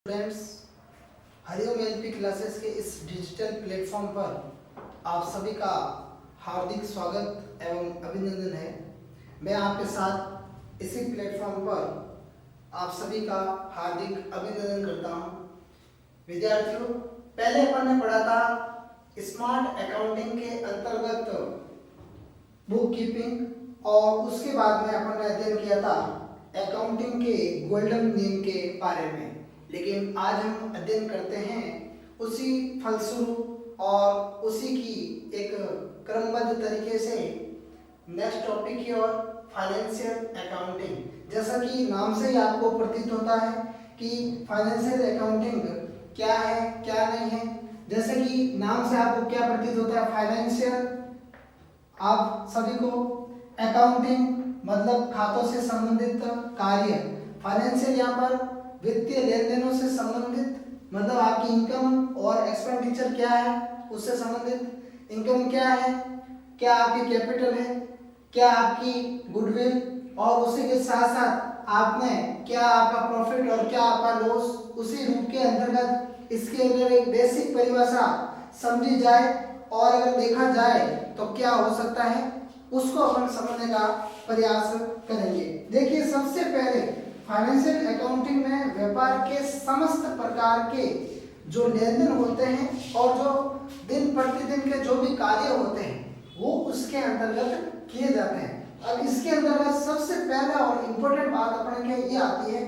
Students, Hariom LP classes के इस digital platform पर आप सभी का हार्दिक स्वागत एवं अभिनंदन है। मैं आपके साथ इसी प्लेटफॉर्म पर आप सभी का हार्दिक अभिनंदन करता हूं। विद्यार्थियों, पहले अपन ने पढ़ा था स्मार्ट अकाउंटिंग के अंतर्गत बुक कीपिंग और उसके बाद में अपन ने अध्ययन किया था अकाउंटिंग के गोल्डन नियम के बारे में। लेकिन आज हम अध्ययन करते हैं उसी फलस्वरूप और उसी की एक क्रमबद्ध तरीके से नेक्स्ट टॉपिक की ओर फाइनेंशियल अकाउंटिंग। जैसा कि नाम से ही आपको प्रतीत होता है कि फाइनेंशियल अकाउंटिंग क्या है क्या नहीं है। जैसे कि नाम से आपको क्या प्रतीत होता है, फाइनेंशियल, आप सभी को अकाउंटिंग मतलब खातों से संबंधित कार्य, फाइनेंशियल यहाँ पर वित्तीय लेन देनों से संबंधित मतलब आपकी इनकम और एक्सपेंडिचर क्या है उससे संबंधित। इनकम क्या है, क्या आपकी कैपिटल है, क्या आपकी गुडविल, और उसी के साथ साथ आपने क्या आपका प्रॉफिट और क्या आपका लॉस। उसी रूप के अंतर्गत इसके अंदर एक बेसिक परिभाषा समझी जाए और अगर देखा जाए तो क्या हो सकता है उसको अपन समझने का प्रयास करेंगे। देखिए, सबसे पहले फाइनेंशियल अकाउंटिंग में व्यापार के समस्त प्रकार के जो लेन देन होते हैं और जो दिन प्रतिदिन के जो भी कार्य होते हैं वो उसके अंतर्गत किए जाते हैं। अब इसके अंतर्गत सबसे पहला और इम्पोर्टेंट बात अपने के ये आती है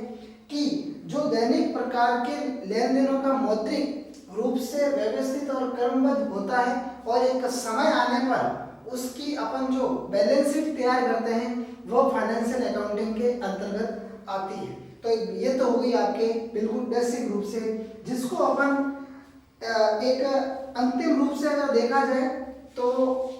कि जो दैनिक प्रकार के लेन देनों का मौद्रिक रूप से व्यवस्थित और क्रमबद्ध होता है और एक समय आने पर उसकी अपन जो बैलेंस शीट तैयार करते हैं वो फाइनेंशियल अकाउंटिंग के अंतर्गत आती है। तो ये तो हो गई आपके बिल्कुल बेसिक रूप से, जिसको अपन एक अंतिम रूप से अगर देखा जाए तो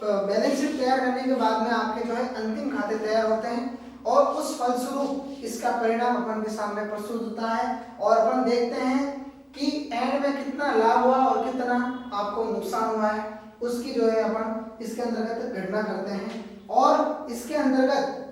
बैलेंस शीट तैयार करने के बाद में आपके जो है अंतिम खाते तैयार होते हैं और उस फलस्वरूप इसका परिणाम अपन के सामने प्रस्तुत होता है और अपन देखते हैं कि एंड में कितना लाभ हुआ और कितना आपको नुकसान हुआ है उसकी जो है अपन इसके अंतर्गत गणना करते हैं। और इसके अंतर्गत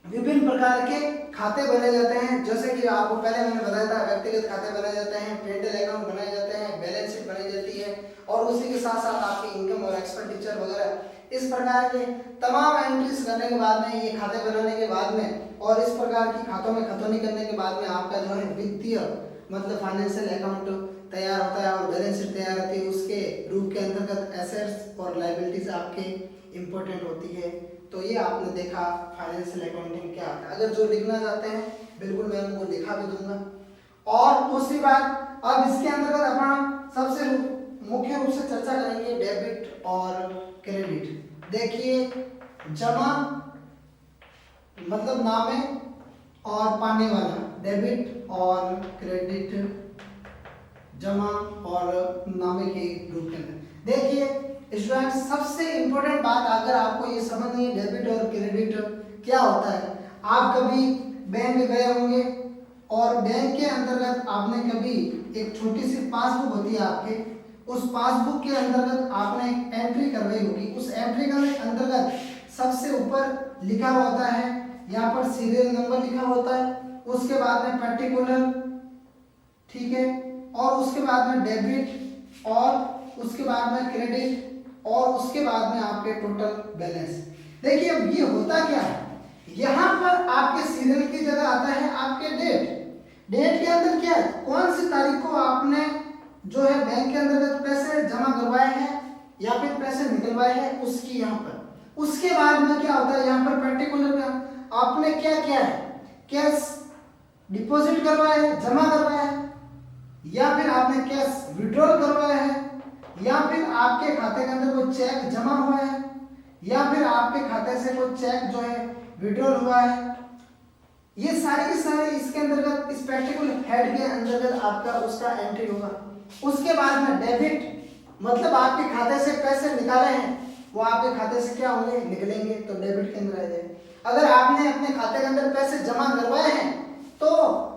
विभिन्न प्रकार के खाते बनाए जाते हैं, जैसे कि आपको पहले मैंने बताया था व्यक्तिगत खाते बनाए जाते हैं, पेंटल अकाउंट बनाए जाते हैं, बैलेंस शीट बनाई जाती है और उसी के साथ साथ आपकी इनकम और एक्सपेंडिचर वगैरह इस प्रकार के तमाम एंट्रीज करने के बाद में, ये खाते बनाने के बाद में और इस प्रकार की खातों में खतौनी करने के बाद में आपका जो है वित्तीय मतलब फाइनेंशियल अकाउंट तैयार होता है और बैलेंस शीट तैयार होती है। उसके रूप के अंतर्गत एसेट्स और लायबिलिटीज आपके इंपॉर्टेंट होती है। तो ये आपने देखा फाइनेंशियल अकाउंटिंग क्या होता है। अगर जो लिखना चाहते हैं बिल्कुल मैं उनको लिखा भी दूंगा। और दूसरी बात, अब इसके अंतर्गत अपन सबसे मुख्य रूप से चर्चा करेंगे डेबिट और क्रेडिट। देखिए, जमा मतलब नामे और पाने वाला, डेबिट और क्रेडिट, जमा और नामे के रूप के अंदर। देखिए स्टूडेंट, सबसे इंपॉर्टेंट बात अगर आपको ये समझनी है डेबिट और क्रेडिट क्या होता है। आप कभी बैंक गए होंगे और बैंक के अंतर्गत आपने कभी एक छोटी सी पासबुक होती है आपके, उस पासबुक के अंतर्गत आपने एक एंट्री करवाई होगी। उस एंट्री के अंतर्गत सबसे ऊपर लिखा होता है, यहाँ पर सीरियल नंबर लिखा होता है, उसके बाद में पर्टिकुलर, ठीक है, और उसके बाद में डेबिट और उसके बाद में क्रेडिट और उसके बाद में आपके टोटल बैलेंस। देखिए, अब ये होता क्या है, यहाँ पर आपके सीरियल की जगह आता है आपके डेट। डेट के अंदर क्या है, कौन सी तारीख को आपने जो है बैंक के अंतर्गत पैसे जमा करवाए हैं या फिर पैसे निकलवाए हैं उसकी यहाँ पर। उसके बाद में क्या होता है, यहाँ पर पर्टिकुलर में आपने क्या किया है, कैश डिपॉजिट करवाया है, जमा करवाया है, या फिर आपने कैश विड्रॉल करवाया है, या फिर आपके खाते के अंदर कोई चेक जमा हुआ है, या फिर आपके खाते से कोई चेक जो है विड्रॉल हुआ है। ये सारे के सारे इसके अंतर्गत इस पर्टिकुलर हेड के अंतर्गत आपका उसका एंट्री होगा। उसके बाद में डेबिट मतलब आपके खाते से पैसे निकाले हैं वो आपके खाते से क्या होंगे, निकलेंगे, तो डेबिट के अंदर आ जाएंगे। अगर आपने अपने खाते के अंदर पैसे जमा करवाए हैं तो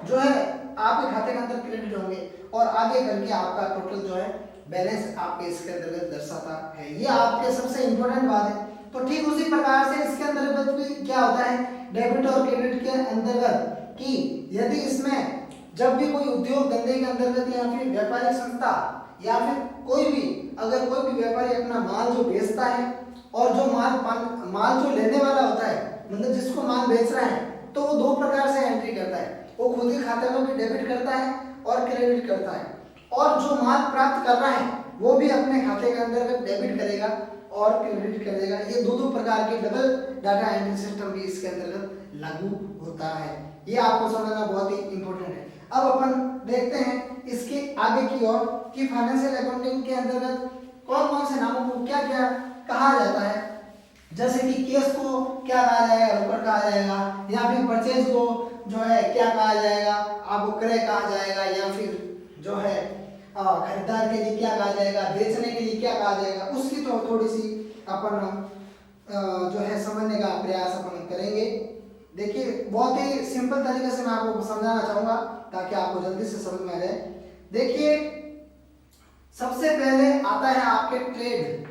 जो है आपके खाते के अंदर क्रेडिट होंगे और आगे करके आपका टोटल जो है बैलेंस आपके इसके अंतर्गत दर्शाता है। ये आपके सबसे इंपॉर्टेंट बात है। तो ठीक उसी प्रकार से इसके अंतर्गत भी क्या होता है डेबिट और क्रेडिट के अंतर्गत कि यदि इसमें जब भी कोई उद्योग धंधे के अंतर्गत या फिर व्यापारिक संस्था या फिर कोई भी अगर कोई भी व्यापारी अपना माल जो बेचता है और जो माल जो लेने वाला होता है, मतलब जिसको माल बेच रहा है, तो वो दो प्रकार से एंट्री करता है। वो खुद ही खाते में भी डेबिट करता है और क्रेडिट करता है, और जो माल प्राप्त कर रहा है वो भी अपने खाते के अंतर्गत डेबिट करेगा और क्रेडिट करेगा। ये दो प्रकार के डबल डाटा एंट्री सिस्टम भी इसके अंतर्गत लागू होता है। ये आपको समझना बहुत ही इंपॉर्टेंट है। अब अपन देखते हैं इसके आगे की ओर कि फाइनेंशियल अकाउंटिंग के अंतर्गत कौन कौन से नामों को क्या क्या कहा जाता है। जैसे कि केस को क्या कहा जाएगा, रोकड़ कहा जाएगा, या फिर परचेज को जो है क्या कहा जाएगा, आपको क्रय कहा जाएगा, या फिर जो है खरीदार के लिए क्या कहा जाएगा, बेचने के लिए क्या कहा जाएगा, उसकी तो थोड़ी सी अपन जो है समझने का प्रयास अपन करेंगे। देखिए बहुत ही सिंपल तरीके से मैं आपको समझाना चाहूंगा ताकि आपको जल्दी से समझ में आ जाए। देखिए सबसे पहले आता है आपके ट्रेड।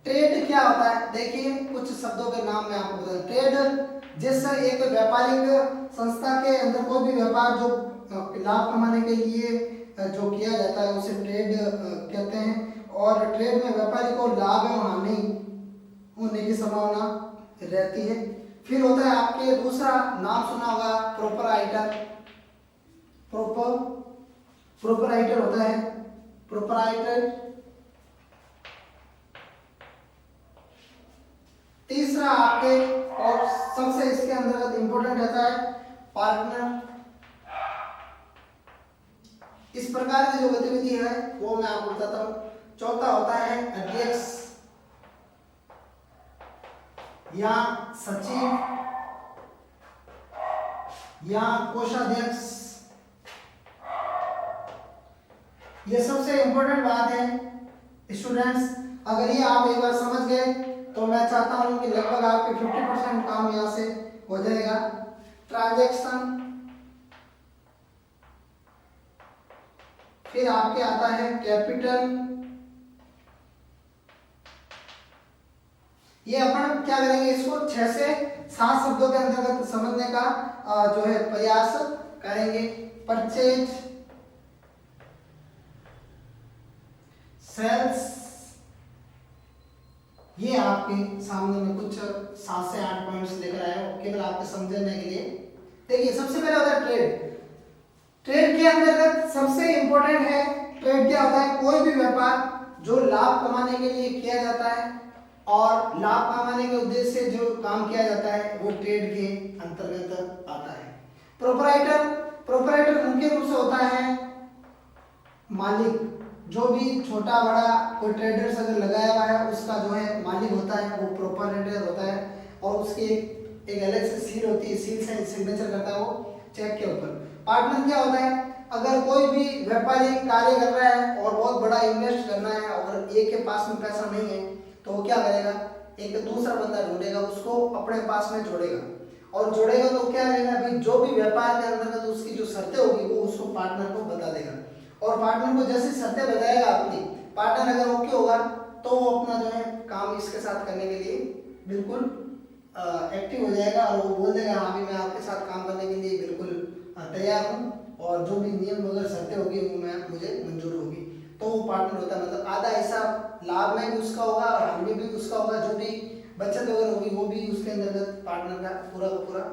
ट्रेड क्या होता है, देखिए कुछ शब्दों के नाम मैं आपको बता दूं। ट्रेड जैसे एक व्यापारिक संस्था के अंदर कोई भी व्यापार जो लाभ कमाने के लिए जो किया जाता है उसे ट्रेड कहते हैं। और ट्रेड में व्यापारी को लाभ एवं हानि होने की संभावना रहती है। फिर होता है आपके दूसरा नाम सुना होगा प्रोपराइटर। प्रोपराइटर होता है प्रोपराइटर। तीसरा आपके और सबसे इसके अंतर्गत इंपॉर्टेंट रहता है पार्टनर। इस प्रकार की जो गतिविधि है वो मैं आपको बताता हूँ। चौथा होता है अध्यक्ष या सचिव या कोषाध्यक्ष। ये सबसे इंपॉर्टेंट बात है स्टूडेंट्स। अगर ये आप एक बार समझ गए तो मैं चाहता हूं कि लगभग आपके 50% काम यहां से हो जाएगा। ट्रांजैक्शन, फिर आपके आता है कैपिटल। ये अपन क्या करेंगे, इसको 6 से 7 शब्दों के अंतर्गत समझने का जो है प्रयास करेंगे। परचेज, सेल्स, ये आपके सामने में कुछ 7 से 8 पॉइंट्स लेकर आया हूं केवल आपके समझने के लिए। देखिए सबसे पहले होता है ट्रेड। ट्रेड के अंतर्गत सबसे इंपॉर्टेंट है, ट्रेड क्या होता है, कोई भी व्यापार जो लाभ कमाने के लिए किया जाता है और लाभ कमाने के उद्देश्य से जो काम किया जाता है वो ट्रेड के अंतर्गत आता है। प्रोपराइटर मुख्य रूप से होता है मालिक। जो भी छोटा बड़ा कोई ट्रेडर्स अगर लगाया हुआ है उसका जो है मालिक होता है वो प्रोपराइटर होता है, और उसकी एक अलग से सील होती है, सील से सिग्नेचर करता है वो चेक के ऊपर। पार्टनर क्या होता है, अगर कोई भी व्यापारी कार्य कर रहा है और बहुत बड़ा इन्वेस्ट करना है, अगर एक के पास में पैसा नहीं है तो वो क्या करेगा, एक दूसरा बंदा ढूंढेगा, उसको अपने पास में जोड़ेगा, और जोड़ेगा तो क्या करेगा भाई, जो भी व्यापार के अंतर्गत उसकी जो शर्तें होगी वो उसको पार्टनर को बता देगा, और पार्टनर को जैसे शर्तें बताएगा अपनी, पार्टनर अगर ओके होगा तो वो अपना जो है काम इसके साथ करने के लिए बिल्कुल एक्टिव हो जाएगा, और वो बोल देगा हाँ भी मैं आपके साथ काम करने के लिए बिल्कुल तैयार हूँ, और जो भी नियम वगैरह शर्तें होगी वो मुझे मंजूर होगी, तो वो पार्टनर होता है। मतलब आधा हिस्सा लाभ में भी उसका होगा और हानि में भी उसका होगा, जो भी बचत वगैरह होगी वो भी उसके अंतर्गत पार्टनर का पूरा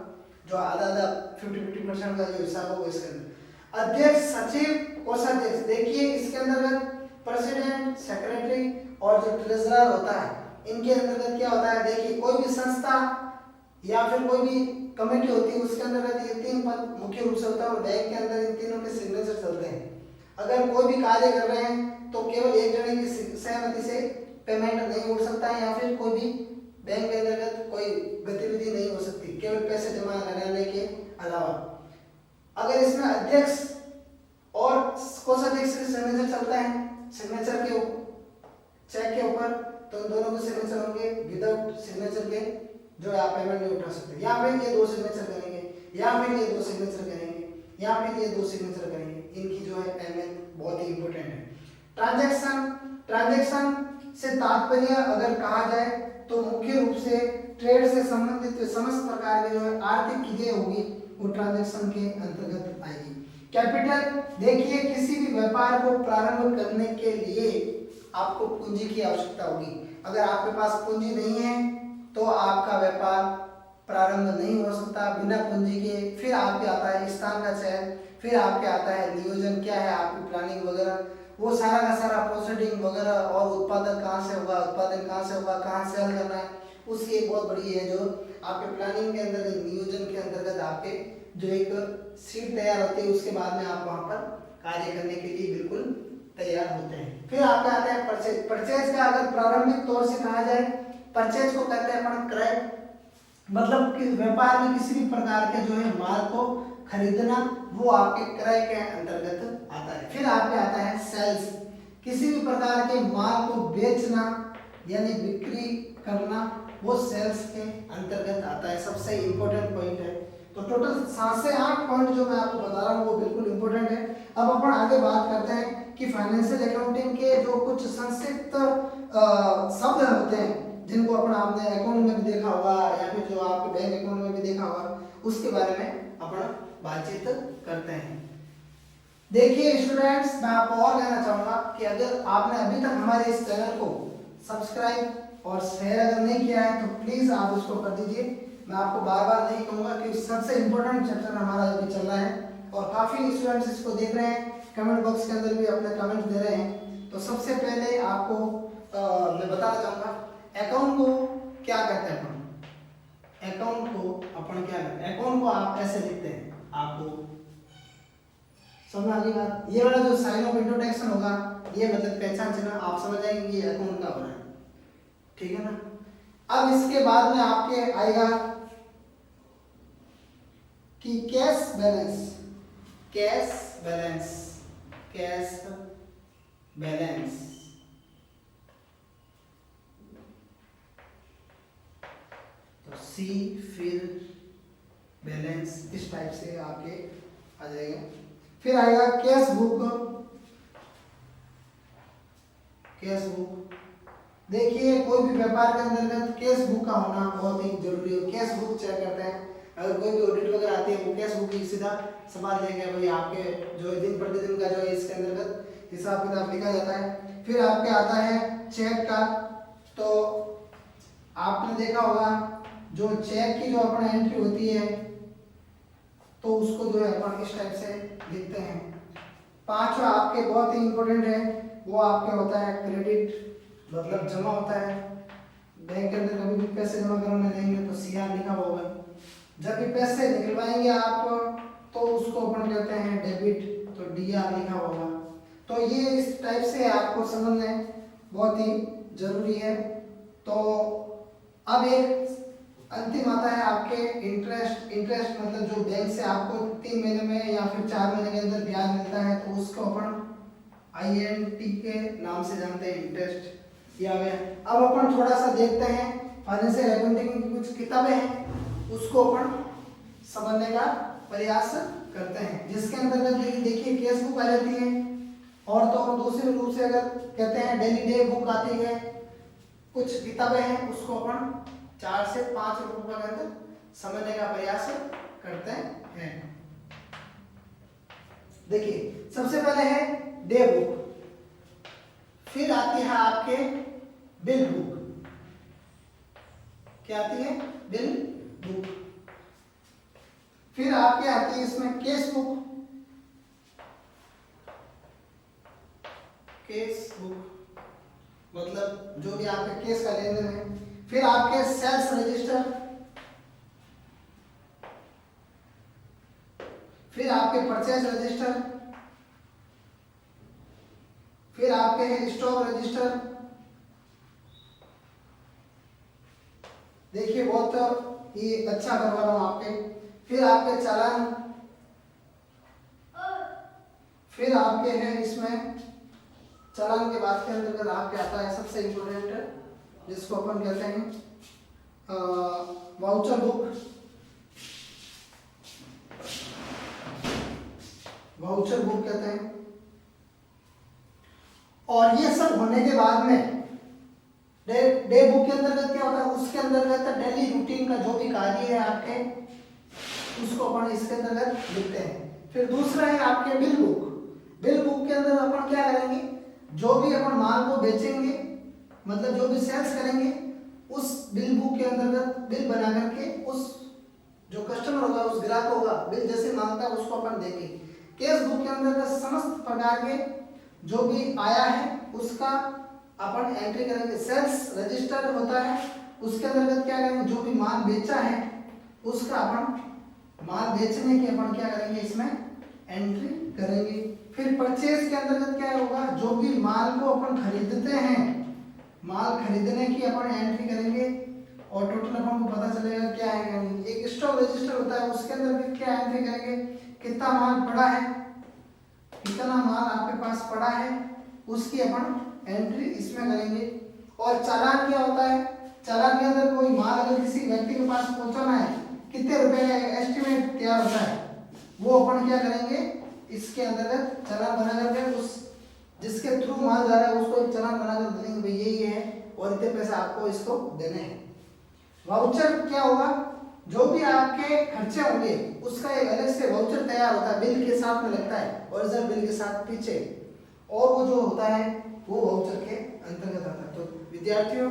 जो आधा 50% का जो हिस्सा होगा वो इसके अंदर। अध्यक्ष, सचिव, कोषाध्यक्ष, देखिए इसके अंतर्गत प्रेसिडेंट, सेक्रेटरी और जो ट्रेजरर होता है इनके अंतर्गत क्या होता है, देखिए कोई भी संस्था या फिर कोई भी कमेटी होती है उसके अंतर्गत ये 3 पद मुख्य रूप से होता है, और बैंक के अंदर इन तीनों के सिग्नेचर चलते हैं। अगर कोई भी कार्य कर रहे हैं तो केवल एक जने की सहमति से पेमेंट नहीं हो सकता है, या फिर कोई भी बैंक के अंतर्गत कोई गतिविधि नहीं हो सकती केवल पैसे जमा कराने के अलावा। अगर इसमें अध्यक्ष और कोषाध्यक्ष के सिग्नेचर चलता है, सिग्नेचर के चेक के ऊपर, तो इन दोनों के सिग्नेचर होंगे, विदाउट सिग्नेचर के जो आप पेमेंट नहीं उठा सकते, या फिर ये 2 सिग्नेचर करेंगे, या फिर ये 2 सिग्नेचर करेंगे, या फिर ये 2 सिग्नेचर करेंगे। इनकी जो है अहमियत बहुत ही इंपॉर्टेंट है। ट्रांजैक्शन से तात्पर्य अगर कहा जाए तो मुख्य रूप से ट्रेड से संबंधित समस्त प्रकार की जो है आर्थिक चीजें होगी वो ट्रांजैक्शन के अंतर्गत आएगी। कैपिटल, देखिए किसी भी व्यापार को प्रारंभ करने के लिए आपको पूंजी की आवश्यकता होगी। अगर आपके पास पूंजी नहीं है तो आपका व्यापार प्रारंभ नहीं हो सकता बिना पूंजी के। फिर आपके आता है स्थान का चयन, फिर आपके आता है नियोजन, क्या है आपकी प्लानिंग वगैरह, वो सारा का सारा प्रोसीडिंग वगैरह, और उत्पादन कहाँ से होगा, उत्पादन कहाँ से होगा, कहाँ सेल करना है, उसकी एक बहुत बड़ी है जो आपके प्लानिंग के अंदर, नियोजन के अंतर्गत आपके जो एक सीट तैयार होती है, उसके बाद में आप वहाँ पर कार्य करने के लिए बिल्कुल तैयार होते हैं। फिर आपका आता है परचेज। परचेज का अगर प्रारंभिक तौर से कहा जाए, परचेज को कहते हैं अपन क्रय, मतलब कि व्यापार में किसी भी प्रकार के जो है माल को खरीदना, वो आपके क्रय के अंतर्गत आता है। फिर आपके आता है सेल्स, किसी भी प्रकार के माल को बेचना यानी बिक्री करना, वो सेल्स के अंतर्गत आता है। सबसे इंपॉर्टेंट पॉइंट है। तो टोटल 7 से 8 पॉइंट जो मैं आपको बता रहा हूँ वो बिल्कुल इंपॉर्टेंट है। अब अपन आगे बात करते हैं कि फाइनेंशियल अकाउंटिंग के जो कुछ संक्षिप्त शब्द होते हैं, जिनको अपन आपने अकाउंट में भी देखा होगा या फिर जो आपके बैंक अकाउंट में भी देखा होगा, उसके बारे में अपन बातचीत करते हैं। देखिए स्टूडेंट्स, मैं आपको और कहना चाहूंगा कि अगर आपने अभी तक हमारे इस चैनल को सब्सक्राइब और शेयर अगर नहीं किया है तो प्लीज आप उसको कर दीजिए। मैं आपको बार बार नहीं कहूंगा कि सबसे इम्पोर्टेंट चैप्टर हमारा अभी चल रहा है और काफी स्टूडेंट्स इसको देख रहे हैं, कमेंट बॉक्स के अंदर भी अपने कमेंट दे रहे हैं। तो सबसे पहले आपको मैं बताना चाहूंगा अकाउंट को क्या कहते हैं। अपन अकाउंट को अपन क्या कहते हैं, अकाउंट को आप ऐसे लिखते हैं, आपको समझ आ गई बात। ये वाला जो साइन ऑफ इंट्रोडक्शन होगा, ये मतलब पहचान चिन्ह, आप समझ जाएंगे कि अकाउंट का हो रहा है, ठीक है ना। अब इसके बाद में आपके आएगा कि cash balance, cash balance, cash balance, तो सी फिर बैलेंस, इस टाइप से आपके आ जाएगा। फिर आएगा कैश बुक, कैश बुक, देखिए कोई भी व्यापार के अंतर्गत कैश बुक का होना बहुत ही जरूरी है। कैश बुक चेक करते हैं, अगर कोई भी ऑडिट वगैरह आती है वो कैश बुक की सीधा संभाल देंगे भाई, आपके जो दिन प्रतिदिन का जो है इसके अंतर्गत हिसाब किताब लिखा जाता है। फिर आपके आता है चेक का, तो आपने देखा होगा जो चेक की जो अपना एंट्री होती है तो उसको जो है अपन इस टाइप से लिखते हैं। पांचवा आपके बहुत ही इंपॉर्टेंट है, वो आपके होता है क्रेडिट, मतलब जमा होता है। बैंक के अंदर कभी भी पैसे जमा कराने देंगे तो सीआर लिखा होगा। जब भी पैसे निकलवाएंगे आप तो उसको अपन कहते हैं डेबिट, तो डीआर लिखा होगा। तो ये इस टाइप से आपको समझना बहुत ही जरूरी है। तो अब एक अंतिम आता है आपके इंटरेस्ट। इंटरेस्ट मतलब जो बैंक से आपको 3 महीने में या फिर 4 महीने के अंदर ब्याज मिलता है, तो उसको अपन INT के नाम से जानते हैं, इंटरेस्ट किया गया। अब अपन थोड़ा सा देखते हैं फाइनेंशियल अकाउंटिंग की कुछ किताबें हैं, उसको अपन समझने का प्रयास करते हैं, जिसके अंतर्गत देखिए केस बुक आ जाती है, और तो और दूसरे रूप से अगर कहते हैं डेली डे बुक आती है। कुछ किताबें हैं उसको अपन 4 से 5 रुपए के अंदर समझने का प्रयास करते हैं। देखिए सबसे पहले है डे बुक, फिर आती है आपके बिल बुक, क्या आती है बिल बुक, फिर आपके आती है इसमें केस बुक, केस बुक मतलब जो भी आपके केस का लेन देन है। फिर आपके सेल्स रजिस्टर, फिर आपके परचेज रजिस्टर, फिर आपके हैं स्टॉक रजिस्टर। देखिए बहुत ही अच्छा करवा रहा हूं आपके। फिर आपके चालान, फिर आपके हैं इसमें चालान के बाद के अंतर्गत आपके आता है सबसे इम्पोर्टेंट जिसको अपन कहते हैं वाउचर बुक, वाउचर बुक कहते हैं। और ये सब होने के बाद में डे बुक के अंतर्गत क्या होता है, उसके अंतर्गत डेली रूटीन का जो भी कार्य है आपके, उसको अपन इसके अंतर्गत लिखते हैं। फिर दूसरा है आपके बिल बुक। बिल बुक के अंदर अपन क्या करेंगे, जो भी अपन माल को बेचेंगे, मतलब जो भी सेल्स करेंगे, उस बिल बुक के अंतर्गत बिल बना करके उस जो कस्टमर होगा, उस ग्राहक होगा, बिल जैसे मांगता है उसको अपन देंगे। कैश बुक के अंतर्गत समस्त प्रकार के जो भी आया है उसका अपन एंट्री करेंगे। सेल्स रजिस्टर होता है, उसके अंतर्गत क्या करेंगे, जो भी माल बेचा है उसका अपन माल बेचने की अपन क्या करेंगे, इसमें एंट्री करेंगे। फिर परचेज के अंतर्गत क्या होगा, जो भी माल को अपन खरीदते हैं, माल खरीदने की अपन एंट्री करेंगे और टोटल अपन को पता चलेगा क्या है। एक स्टॉक रजिस्टर होता है, उसके अंदर क्या एंट्री करेंगे, कितना माल पड़ा है, कितना माल आपके पास पड़ा है, उसकी अपन एंट्री इसमें करेंगे। और चालान क्या होता है, चालान के अंदर कोई माल अगर किसी व्यक्ति के पास पहुंचाना है, कितने रुपए का एस्टिमेट तैयार होता है, वो अपन क्या करेंगे, इसके अंतर्गत चालान बना करके उस जिसके थ्रू माल जा रहा है उसको एक चालान बना कर देंगे, भाई ये है और इतने पैसे आपको इसको देने हैं। वाउचर क्या होगा, जो भी आपके खर्चे होंगे उसका एक अलग से वाउचर तैयार होता है, बिल के साथ में लगता है, ओरिजिनल बिल के साथ पीछे, और वो जो होता है वो वाउचर के अंतर्गत आता है। तो विद्यार्थियों,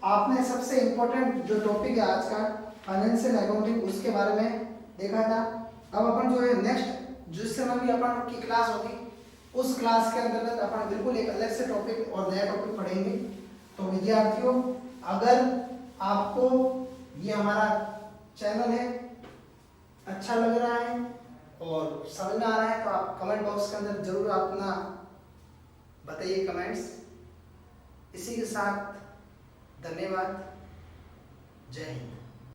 आपने सबसे इम्पोर्टेंट जो टॉपिक है आज का फाइनेंशियल अकाउंटिंग, उसके बारे में देखा था। अब अपन जो है नेक्स्ट जिस समय भी अपन की क्लास होगी, उस क्लास के अंतर्गत अपन बिल्कुल एक अलग से टॉपिक और नया टॉपिक पढ़ेंगे। तो विद्यार्थियों, अगर आपको ये हमारा चैनल है अच्छा लग रहा है और समझ में आ रहा है, तो आप कमेंट बॉक्स के अंदर जरूर अपना बताइए कमेंट्स। इसी के साथ धन्यवाद, जय हिंद।